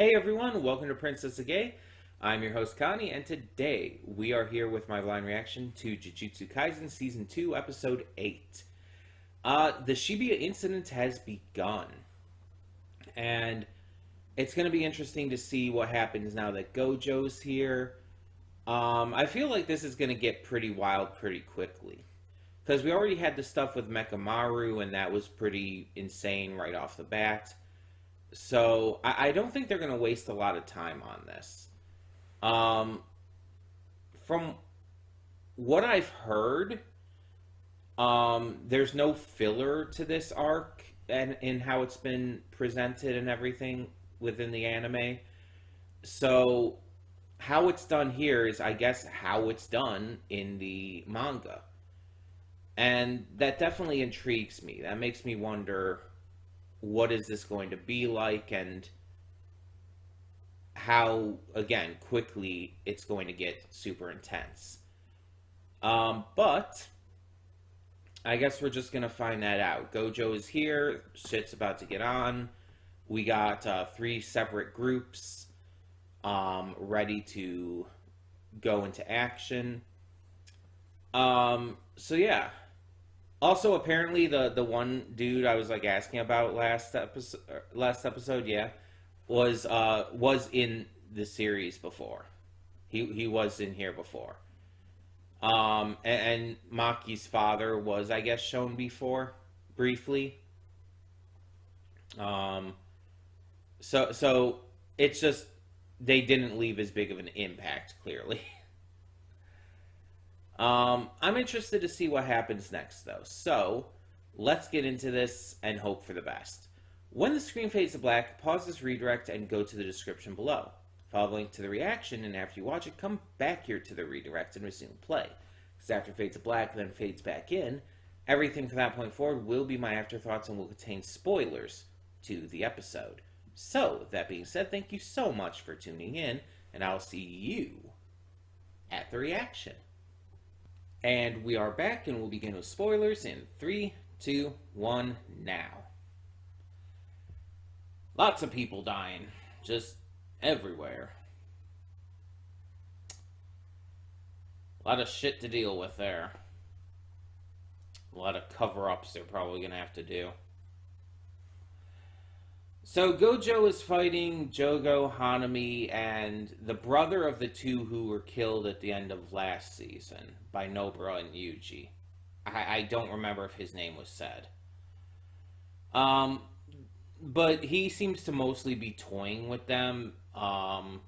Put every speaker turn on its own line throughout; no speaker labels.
Hey everyone, welcome to Princess Gay. I'm your host Connie, and today we are here with my blind reaction to Jujutsu Kaisen Season 2, Episode 8. The Shibuya incident has begun, and it's going to be interesting to see what happens now that Gojo's here. I feel like this is going to get pretty wild pretty quickly, because we already had the stuff with Mekamaru, and that was pretty insane right off the bat. So I don't think they're going to waste a lot of time on this. From what I've heard, there's no filler to this arc and in how it's been presented and everything within the anime. So how it's done here is, I guess, how it's done in the manga. And that definitely intrigues me. That makes me wonder, what is this going to be like, and how, again, quickly it's going to get super intense. But I guess we're just going to find that out. Gojo is here. Shit's about to get on. We got 3 separate groups ready to go into action. So yeah. Also, apparently, the one dude I was like asking about last episode, yeah, was in the series before. He was in here before. And Maki's father was, I guess, shown before briefly. So it's just they didn't leave as big of an impact, clearly. I'm interested to see what happens next, though. So, let's get into this and hope for the best. When the screen fades to black, pause this redirect and go to the description below. Follow the link to the reaction, and after you watch it, come back here to the redirect and resume play. Because after it fades to black, then fades back in, everything from that point forward will be my afterthoughts and will contain spoilers to the episode. So, that being said, thank you so much for tuning in, and I'll see you at the reaction. And we are back, and we'll begin with spoilers in 3, 2, 1, now. Lots of people dying. Just everywhere. A lot of shit to deal with there. A lot of cover-ups they're probably going to have to do. So Gojo is fighting Jogo, Hanami, and the brother of the 2 who were killed at the end of last season by Nobara and Yuji. I don't remember if his name was said. But he seems to mostly be toying with them. But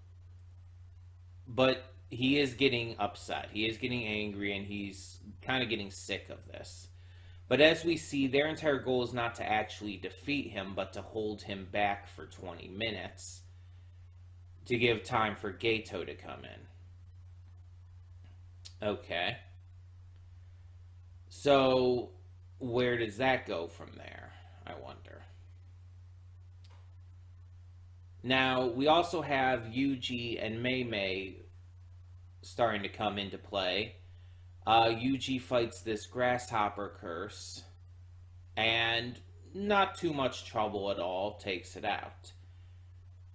he is getting upset. He is getting angry, and he's kind of getting sick of this. But as we see, their entire goal is not to actually defeat him, but to hold him back for 20 minutes to give time for Geto to come in. Okay. So, where does that go from there, I wonder? Now, we also have Yuji and Mei Mei starting to come into play. Yuji fights this grasshopper curse, and not too much trouble at all, takes it out.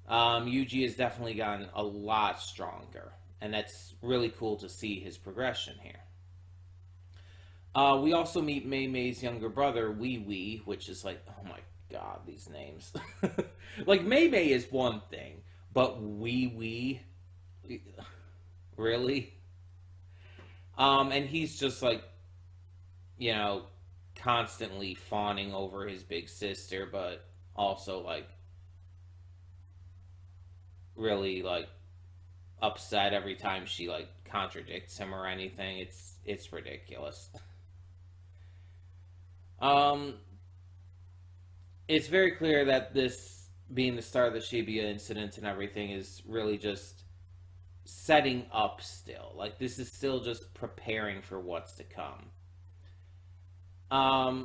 Yuji has definitely gotten a lot stronger, and that's really cool to see his progression here. We also meet Mei Mei's younger brother, Wee Wee, which is like, oh my god, these names. Like, Mei Mei is one thing, but Wee Wee? Really? And he's just like, you know, constantly fawning over his big sister, but also like really like upset every time she like contradicts him or anything. It's ridiculous. It's very clear that this being the start of the Shibuya incident and everything is really just setting up still. Like, this is still just preparing for what's to come. I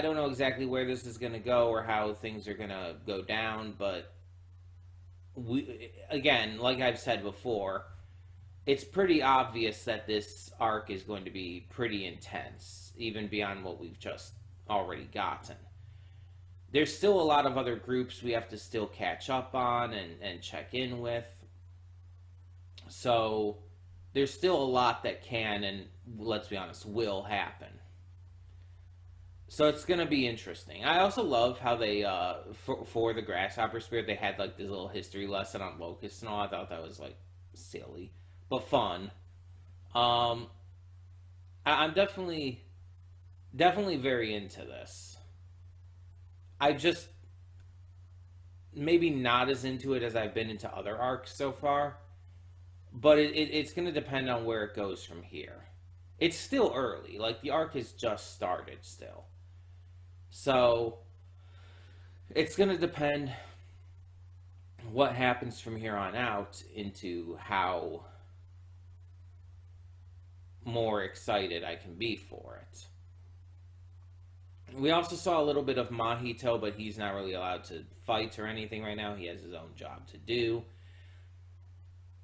don't know exactly where this is going to go or how things are going to go down, but again, like I've said before, it's pretty obvious that this arc is going to be pretty intense, even beyond what we've just already gotten. there's still a lot of other groups we have to still catch up on and check in with. So there's still a lot that can and, let's be honest, will happen. So it's going to be interesting. I also love how they, for the Grasshopper Spirit, they had like this little history lesson on locusts and all. I thought that was like silly, but fun. I'm definitely very into this. I just maybe not as into it as I've been into other arcs so far, but it's going to depend on where it goes from here. It's still early. Like, the arc has just started still. So, it's going to depend what happens from here on out into how more excited I can be for it. We also saw a little bit of Mahito, but he's not really allowed to fight or anything right now. He has his own job to do.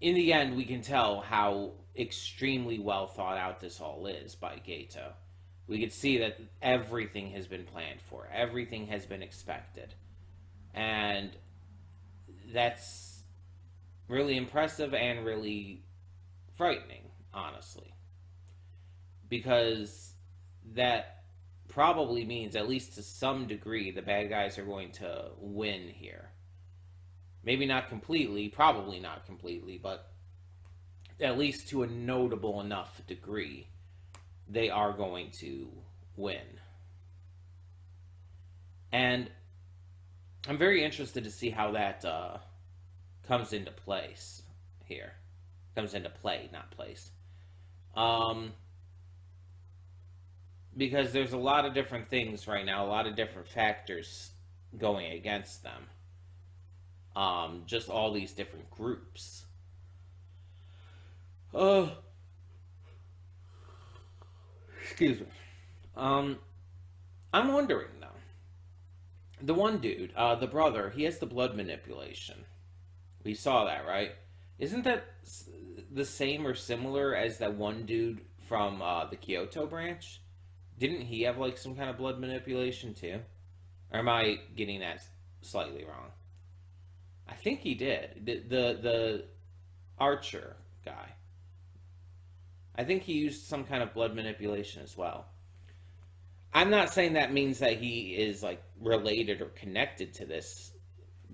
In the end, we can tell how extremely well thought out this all is by Gato. We could see that everything has been planned for. Everything has been expected. And that's really impressive and really frightening, honestly. Because that probably means, at least to some degree, the bad guys are going to win here. Maybe not completely, probably not completely, but at least to a notable enough degree, they are going to win. And I'm very interested to see how that comes into place here. Comes into play, not place. Because there's a lot of different things right now, a lot of different factors going against them. Just all these different groups. Excuse me. I'm wondering, though. The one dude, the brother, he has the blood manipulation. We saw that, right? Isn't that the same or similar as that one dude from the Kyoto branch? Didn't he have, like, some kind of blood manipulation, too? Or am I getting that slightly wrong? I think he did. The archer guy. I think he used some kind of blood manipulation as well. I'm not saying that means that he is, like, related or connected to this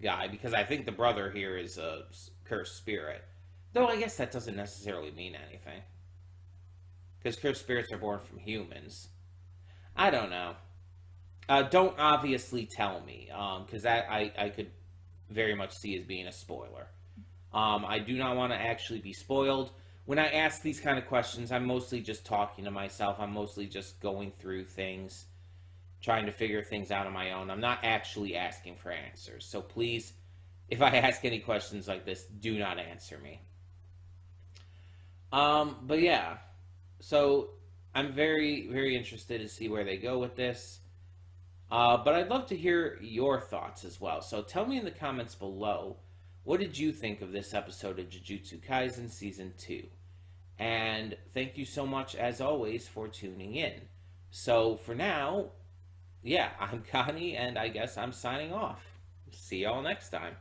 guy, because I think the brother here is a cursed spirit. Though I guess that doesn't necessarily mean anything. Because cursed spirits are born from humans. I don't know. Don't obviously tell me, because that I could very much see as being a spoiler. I do not want to actually be spoiled. When I ask these kind of questions, I'm mostly just talking to myself. I'm mostly just going through things, trying to figure things out on my own. I'm not actually asking for answers. So please, if I ask any questions like this, do not answer me. But yeah, so I'm very, very interested to see where they go with this. But I'd love to hear your thoughts as well. So tell me in the comments below, what did you think of this episode of Jujutsu Kaisen Season 2? And thank you so much, as always, for tuning in. So for now, yeah, I'm Connie, and I guess I'm signing off. See y'all next time.